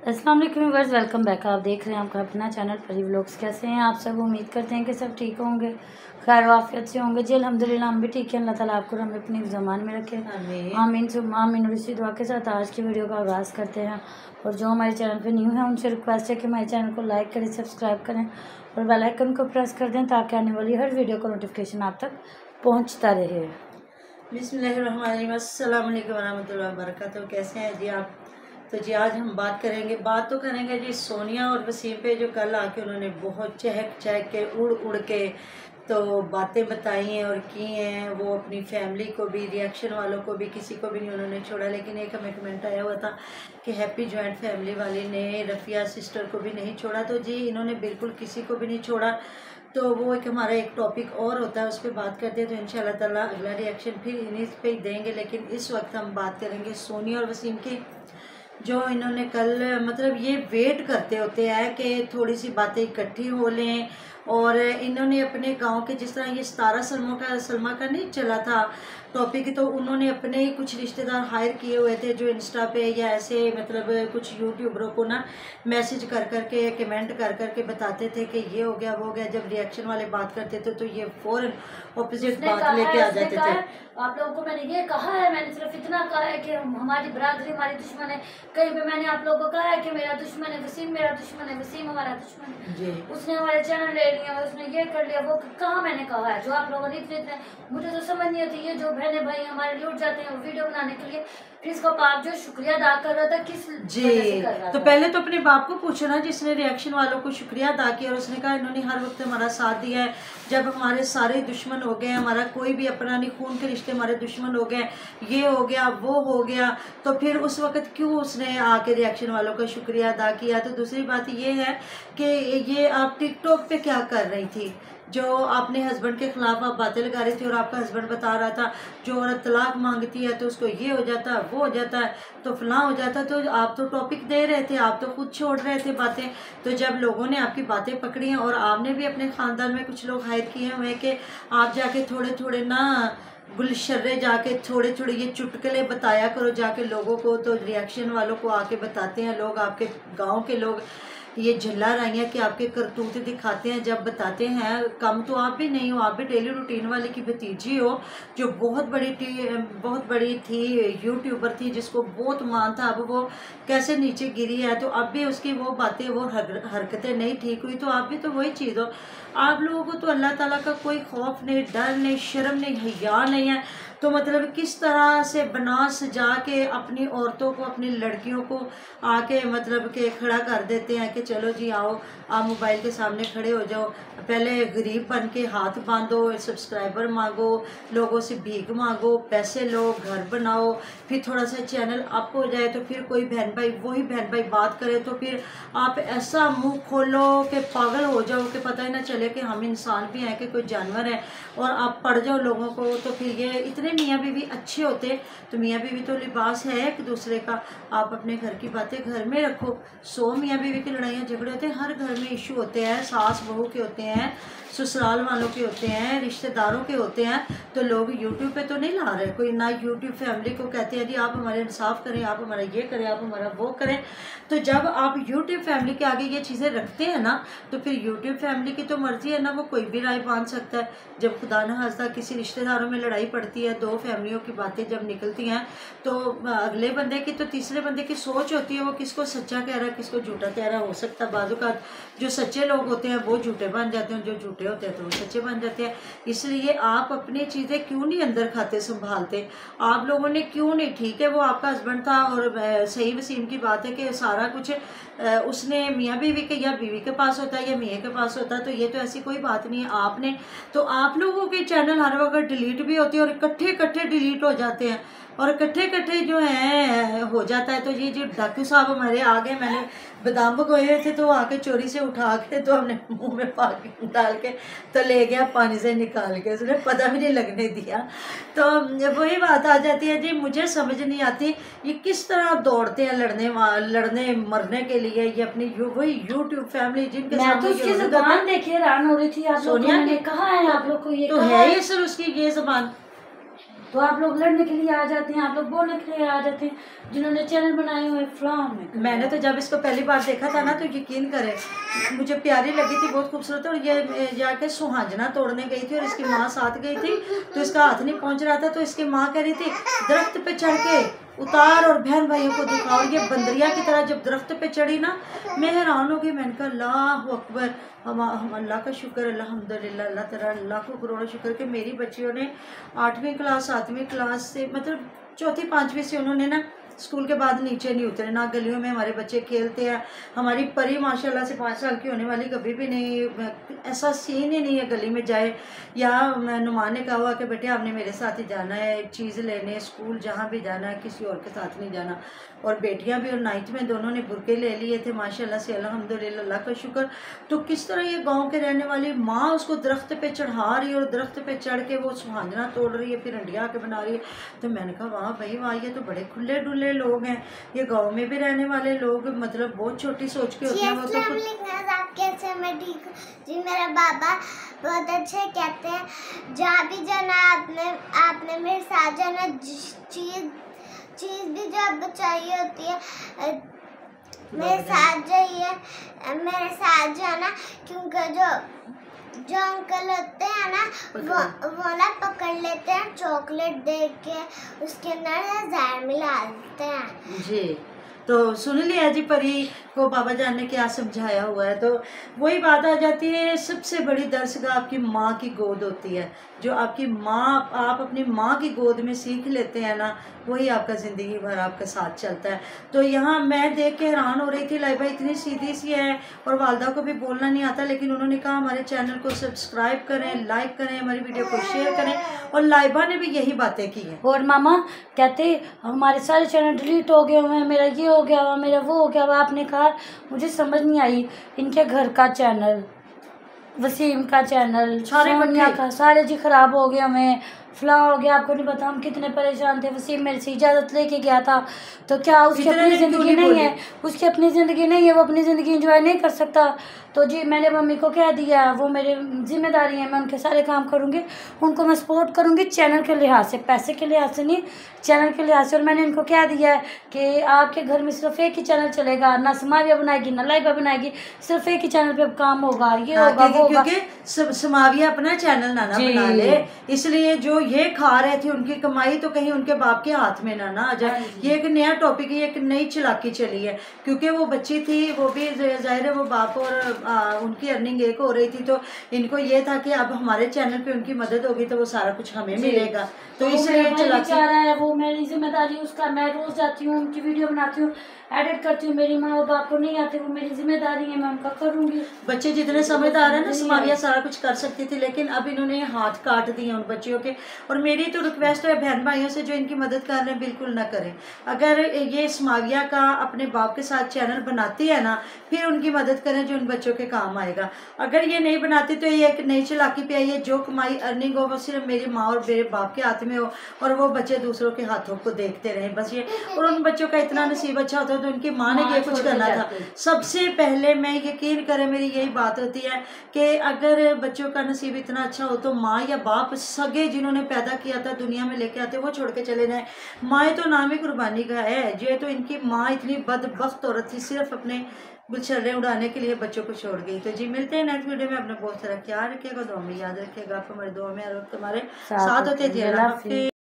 अस्सलाम वालेकुम viewers, welcome back. आप देख रहे हैं आपका अपना चैनल परी व्लॉग्स। कैसे हैं आप सब? उम्मीद करते हैं कि सब ठीक होंगे, खैर वाफियत से होंगे जी। अल्हम्दुलिल्लाह हम भी ठीक हैं। अल्लाह ताला आपको हमें अपनी ज़मान में रखे, आमीन सुम्मा आमीन। और इसी दुआ के साथ आज की वीडियो का आगाज़ करते हैं। और जो हमारे चैनल पर न्यू है उनसे रिक्वेस्ट है कि हमारे चैनल को लाइक करें, सब्सक्राइब करें और बेल आइकन को प्रेस कर दें ताकि आने वाली हर वीडियो का नोटिफिकेशन आप तक पहुँचता रहे। बिस्मिल्लाहिर्रहमानिर्रहीम, अस्सलाम वालेकुम वरहमतुल्लाहि वबरकातुहू। कैसे हैं जी आप? तो जी आज हम बात करेंगे जी सोनिया और वसीम पे, जो कल आके उन्होंने बहुत चहक चहक के उड़ के तो बातें बताई हैं और की हैं। वो अपनी फैमिली को भी, रिएक्शन वालों को भी, किसी को भी नहीं उन्होंने छोड़ा। लेकिन एक हमें कमेंट आया हुआ था कि हैप्पी जॉइंट फैमिली वाली ने रफ़िया सिस्टर को भी नहीं छोड़ा। तो जी इन्होंने बिल्कुल किसी को भी नहीं छोड़ा। तो वो एक हमारा एक टॉपिक और होता है, उस पर बात करते हैं। तो इंशाल्लाह ताला अगला रिएक्शन फिर इन्हीं पे ही देंगे। लेकिन इस वक्त हम बात करेंगे सोनिया और वसीम की, जो इन्होंने कल मतलब ये वेट करते होते हैं कि थोड़ी सी बातें इकट्ठी हो लें। और इन्होंने अपने गांव के, जिस तरह ये 17 सलमा का नहीं चला था टॉपिक, तो उन्होंने अपने ही कुछ रिश्तेदार हायर किए हुए थे जो इंस्टा पे या ऐसे मतलब कुछ यूट्यूबरों को ना मैसेज कर करके, कमेंट कर करके बताते थे कि ये हो गया वो हो गया। जब रिएक्शन वाले बात करते थे तो ये फौरन ऑपोजिट बात लेके आ जाते थे। आप लोगों को मैंने ये कहा है, मैंने सिर्फ इतना कहा है कि हमारी बरादरी हमारी दुश्मन है। कहीं पे मैंने आप लोगों को कहा है कि मेरा दुश्मन है वसीम, मेरा दुश्मन है वसीम, हमारा दुश्मन है। उसने हमारे चैनल ले लिया, उसने ये कर लिया, वो कहाँ मैंने कहा है? जो आप लोगों ने इतने मुझे तो समझ नहीं आती। ये जो बहने भाई हमारे लूट जाते हैं वीडियो बनाने के लिए, फिर इसका बाप जो शुक्रिया अदा कर रहा था किस जी कर रहा तो था? पहले तो अपने बाप को पूछो ना, जिसने रिएक्शन वालों को शुक्रिया अदा किया और उसने कहा इन्होंने हर वक्त हमारा साथ दिया है। जब हमारे सारे दुश्मन हो गए, हमारा कोई भी अपना नहीं, खून के रिश्ते हमारे दुश्मन हो गए, ये हो गया वो हो गया, तो फिर उस वक्त क्यों उसने आके रिएक्शन वालों का शुक्रिया अदा किया? तो दूसरी बात ये है कि ये आप टिकटॉक पे क्या कर रही थी? जो आपने हस्बैंड के खिलाफ आप बातें लगा रही थी और आपका हस्बैंड बता रहा था जो औरत तलाक मांगती है तो उसको ये हो जाता है, वो हो जाता है, तो फलां हो जाता है। तो आप तो टॉपिक दे रहे थे, आप तो खुद छोड़ रहे थे बातें। तो जब लोगों ने आपकी बातें पकड़ी हैं और आपने भी अपने ख़ानदान में कुछ लोग हायर किए हुए कि आप जाके थोड़े थोड़े ना गुलशर्रे जाके थोड़े थोड़े ये चुटकुले बताया करो जाके लोगों को, तो रिएक्शन वालों को आके बताते हैं लोग, आपके गाँव के लोग ये झल्ला राइयाँ कि आपके करतूत दिखाते हैं जब बताते हैं। कम तो आप भी नहीं हो, आप भी डेली रूटीन वाले की भतीजी हो जो बहुत बड़ी थी यूट्यूबर थी जिसको बहुत मान था। अब वो कैसे नीचे गिरी है, तो अब भी उसकी वो बातें, वो हरकतें नहीं ठीक हुई। तो आप भी तो वही चीज़ हो। आप लोगों को तो अल्लाह ताला का कोई खौफ नहीं, डर नहीं, शर्म नहीं, हया नहीं है। तो मतलब किस तरह से बना सजा के अपनी औरतों को, अपनी लड़कियों को आके मतलब के खड़ा कर देते हैं कि चलो जी आओ, आप मोबाइल के सामने खड़े हो जाओ, पहले गरीब बन के हाथ बांधो, सब्सक्राइबर मांगो, लोगों से भीख मांगो, पैसे लो, घर बनाओ, फिर थोड़ा सा चैनल अप हो जाए तो फिर कोई बहन भाई, वही बहन भाई बात करे तो फिर आप ऐसा मुंह खोलो कि पागल हो जाओ कि पता ही ना चले कि हम इंसान भी हैं कि कोई जानवर है, और आप पढ़ जाओ लोगों को। तो फिर ये इतने मियाँ बीवी अच्छे होते, तो मियाँ बीवी तो लिबास है एक दूसरे का। आप अपने घर की बातें घर में रखो। 100 मियाँ बीवी की लड़ाइयाँ झगड़े होते हैं, हर घर में इशू होते हैं, सास बहू के होते हैं, ससुराल वालों के होते हैं, रिश्तेदारों के होते हैं। तो लोग यूट्यूब पे तो नहीं ला रहे कोई ना, यूट्यूब फैमिली को कहते हैं जी आप हमारे इंसाफ करें, आप हमारा ये करें, आप हमारा वो करें। तो जब आप यूट्यूब फैमिली के आगे ये चीज़ें रखते हैं ना, तो फिर यूट्यूब फैमिली की तो मर्जी है ना, वो कोई भी राय बांध सकता है। जब खुदा न खास्ता किसी रिश्तेदारों में लड़ाई पड़ती है, दो फैमिलियों की बातें जब निकलती हैं, तो अगले बंदे की, तो तीसरे बंदे की सोच होती है वो किसको सच्चा कह रहा है, किसको झूठा कह रहा है। हो सकता है बाजू का जो सच्चे लोग होते हैं वो झूठे बन जाते हैं, जो झूठे होते हैं तो वो सच्चे बन जाते हैं। इसलिए आप अपनी चीज़ें क्यों नहीं अंदर खाते संभालते? आप लोगों ने क्यों नहीं, ठीक है वो आपका हस्बैंड था और सही वसीम की बात है कि सारा कुछ उसने मियाँ बीवी के या बीवी के पास होता है या मियाँ के पास होता है, तो ये तो ऐसी कोई बात नहीं है। आपने तो आप लोगों के चैनल हर वक्त डिलीट भी होते हैं और इकट्ठे डिलीट हो जाते हैं और इकट्ठे जो है हो जाता है। तो ये जो डाकू साहब हमारे आ गए, मैंने बादाम भगोए थे तो आके चोरी से उठा के तो हमने मुंह में पानी डाल के तो ले गया, पानी से निकाल के, उसने पता भी नहीं लगने दिया। तो वही बात आ जाती है जी, मुझे समझ नहीं आती ये किस तरह दौड़ते हैं लड़ने मरने के लिए। ये अपनी वही यूट्यूब फैमिली जिनके साथ तो उसकी ज़बान देखिए हैरान हो रही थी। आप लोगों ने कहा है, आप लोग को ये तो है ये सर उसकी ये ज़बान तो आप लोग लड़ने के लिए आ जाते हैं, आप लोग बोलने के लिए आ जाते हैं, जिन्होंने चैनल बनाए हुए फ्लॉम में। मैंने तो जब इसको पहली बार देखा था ना तो यकीन करें मुझे प्यारी लगी थी, बहुत खूबसूरत। और ये जाके सुहाजना तोड़ने गई थी और इसकी माँ साथ गई थी, तो इसका हाथ नहीं पहुंच रहा था, तो इसकी माँ कह रही थी दरख्त पे चढ़ के उतार और बहन भाइयों को दिखाओ। और ये बंदरिया की तरह जब दरख्त पे चढ़ी ना, मैं हैरान हो गई। मैंने कहा अल्लाह अकबर, हम अल्लाह का शुक्र, अल्हम्दुलिल्लाह, अल्लाह तेरा अल्लाह को करोड़ों शुक्र कि मेरी बच्चियों ने 8वीं क्लास 7वीं क्लास से, मतलब 4th 5वीं से उन्होंने ना स्कूल के बाद नीचे नहीं उतरे ना। गलियों में हमारे बच्चे खेलते हैं। हमारी परी माशाल्लाह से 5 साल की होने वाली कभी भी नहीं, ऐसा सीन ही नहीं है गली में जाए या नुमान ने कहा हुआ कि बेटे आपने मेरे साथ ही जाना है चीज़ लेने, स्कूल जहाँ भी जाना है, किसी और के साथ नहीं जाना। और बेटियां भी, और 9th में दोनों ने बुरके ले लिए थे माशाल्लाह से, अल्हम्दुलिल्लाह, अल्लाह का शुक्र। तो किस तरह ये गांव के रहने वाली माँ उसको दरख्त पे चढ़ा रही है और दरख्त पे चढ़ के वो सुहांजना तोड़ रही है, फिर अंडिया के बना रही है। तो मैंने कहा वाह भाई वाह, ये तो बड़े खुले डुले लोग हैं, ये गाँव में भी रहने वाले लोग, मतलब बहुत छोटी सोच के होते हैं वो तो। कैसे? मैं ठीक हूँ जी। मेरा बाबा बहुत अच्छे कहते हैं, जहाँ भी जाना आपने मेरे साथ जाना, चीज़ भी जो आपको चाहिए होती है मेरे साथ जाइए, मेरे साथ जाना, क्योंकि जो अंकल होते हैं ना वो ना पकड़ लेते हैं, चॉकलेट दे के उसके अंदर जहर मिला देते हैं जी। तो सुन लिया जी परी को बाबा जान ने क्या समझाया हुआ है। तो वही बात आ जाती है, सबसे बड़ी दर्शगा आपकी माँ की गोद होती है। जो आपकी माँ, आप अपनी माँ की गोद में सीख लेते हैं ना, वही आपका ज़िंदगी भर आपके साथ चलता है। तो यहाँ मैं देख के हैरान हो रही थी, लाइबा इतनी सीधी सी है और वालदा को भी बोलना नहीं आता, लेकिन उन्होंने कहा हमारे चैनल को सब्सक्राइब करें, लाइक करें, हमारी वीडियो को शेयर करें, और लाइबा ने भी यही बातें की हैं। और मामा कहते हमारे सारे चैनल डिलीट हो गए हुए हैं, मेरा ये हो गया हुआ, मेरा वो हो गया हुआ। आपने कहा मुझे समझ नहीं आई, इनके घर का चैनल, वसीम का चैनल, सोनिया का, सारे जी खराब हो गए हमें, फ्ला हो गया। आपको नहीं पता हम कितने परेशान थे। वसीम मेरे से इजाज़त लेके गया था, तो क्या उसकी अपनी ज़िंदगी नहीं है? उसकी अपनी ज़िंदगी नहीं है, वो अपनी ज़िंदगी एंजॉय नहीं कर सकता। तो जी मैंने मम्मी को कह दिया, वो मेरी जिम्मेदारी है, मैं उनके सारे काम करूँगी, उनको मैं सपोर्ट करूँगी चैनल के लिहाज से, पैसे के लिहाज से नहीं, चैनल के लिहाज से। और मैंने इनको कह दिया है कि आपके घर में सिर्फ एक ही चैनल चलेगा, ना समाविया बनाएगी ना लाइबा बनाएगी, सिर्फ एक ही चैनल पे काम होगा, ये होगा वो होगा। क्योंकि समाविया अपना चैनल ना बना ले, इसलिए जो ये खा रहे थे उनकी कमाई तो कहीं उनके बाप के हाथ में ना आ जाए। ये एक नया टॉपिक है, एक नई चालाकी चली है, क्योंकि वो बच्ची थी, वो भी जाहिर है वो बाप और उनकी अर्निंग एक हो रही थी, तो इनको ये था कि अब हमारे चैनल पे उनकी मदद होगी तो वो सारा कुछ हमें मिलेगा। तो इसलिए चाह रहा है, वो मेरी जिम्मेदारी उसका, मैं रोज जाती हूँ, उनकी वीडियो बनाती हूँ, एडिट करती हूँ। मेरी माँ और बाप को नहीं आते, वो मेरी जिम्मेदारी है, मैं उनका करूँगी। बच्चे जितने समझदार है ना, समाविया सारा कुछ कर सकती थी, लेकिन अब इन्होंने हाथ काट दिए उन बच्चियों के। और मेरी तो रिक्वेस्ट है बहन भाइयों से जो इनकी मदद कर रहे हैं, बिल्कुल ना करें। अगर ये समाविया का अपने बाप के साथ चैनल बनाती है ना, फिर उनकी मदद करें जो उन बच्चों के काम आएगा। अगर ये नहीं बनाती तो ये एक नई चालाकी पे आई है, जो कमाई अर्निंग हो वो सिर्फ मेरी माँ और मेरे बाप के हाथ में हो, और वो बच्चे दूसरों के हाथों को देखते रहे बस ये। और उन बच्चों का इतना नसीब अच्छा होता है तो उनकी माँ ने ये कुछ करना था। सबसे पहले मैं यकीन करें, मेरी यही बात होती है कि अगर बच्चों का नसीब इतना अच्छा हो तो माँ या बाप सगे जिन्होंने पैदा किया था दुनिया में लेके आते वो छोड़ के चले जाए। माँ तो नाम ही कुर्बानी का है। ये तो इनकी माँ इतनी बदबख्त औरत थी, सिर्फ अपने गुलछर्रे उड़ाने के लिए बच्चों को छोड़ गई। तो जी मिलते हैं नेक्स्ट वीडियो में। अपना बहुत सारा ख्याल रखिएगा, दुआ में याद रखिएगा, आप हमारे दुआ में हर वक्त हमारे साथ होते थे।